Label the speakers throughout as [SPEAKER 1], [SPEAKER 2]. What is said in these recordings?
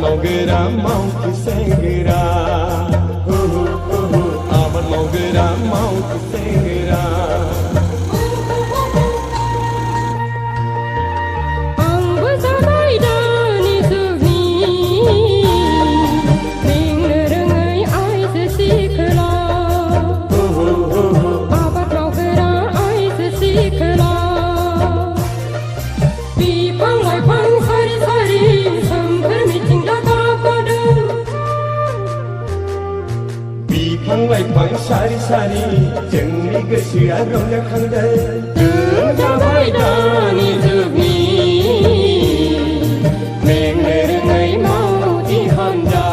[SPEAKER 1] maugera mau ku segera, abad maugera mau ku segera. Laifang sari-sari जोंनि गोसोआ रंजाखांदों जों जाबाय दानि जुगनि मेंनो रोङै मावथि हानजा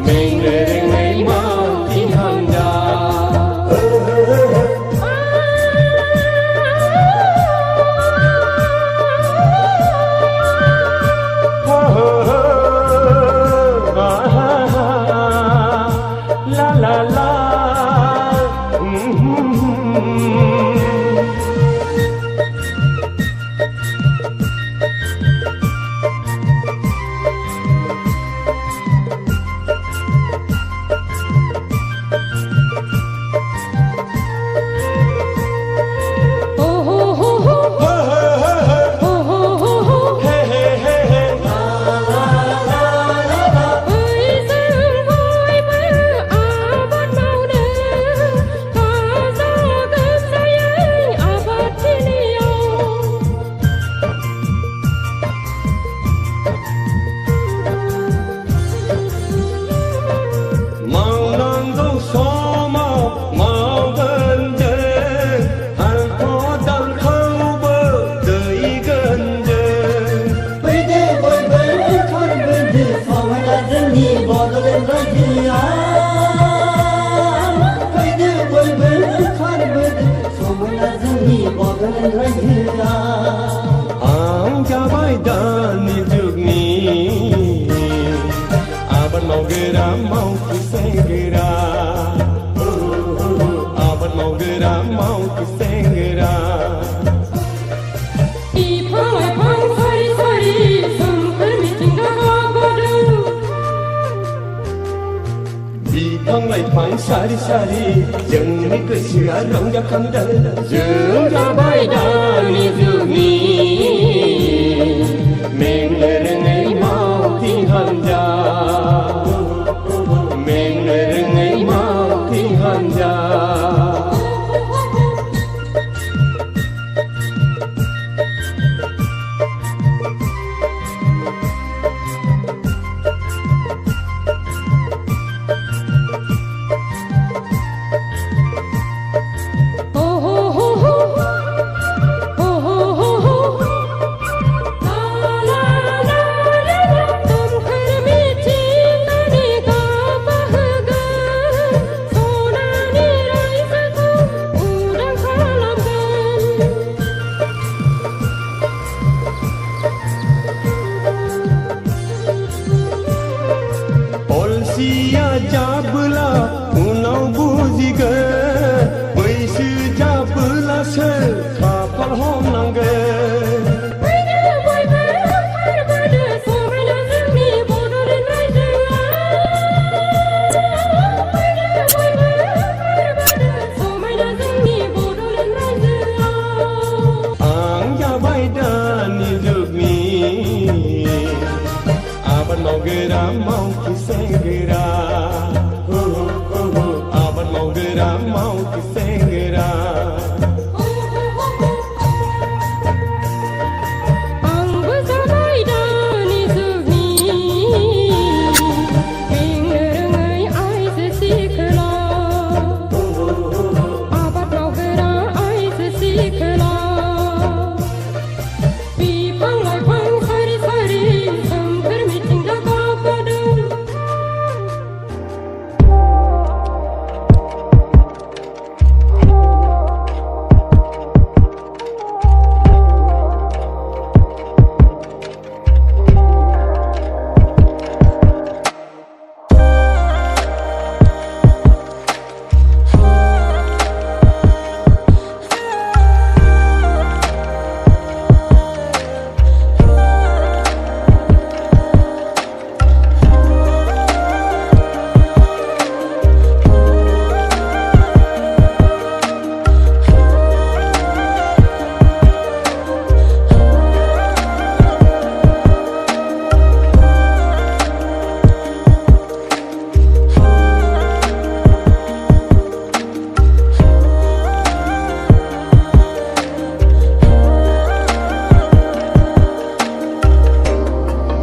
[SPEAKER 1] मेंनो रोङै मावथि हानजा La la Ang jabai dani jugni Abad maugera mau ku segera Abad maugera mau ku segera
[SPEAKER 2] Ipang-ipang sari-sari sempur mitinggal padu
[SPEAKER 1] Ipang-ipang sari-sari जोंनि गोसोआ रंजाखांदों जों जाबाय दानि जुगनि मेंनो रोङै मावथि हानजा मेंनो रोङै मावथि हानजा Polsia jabla unaw bujigan बैसो जाब्लासो खाफाल हमनांगोन आं जाबाय दानि जुगनि आबाद मावग्रा मावथि सेंग्रा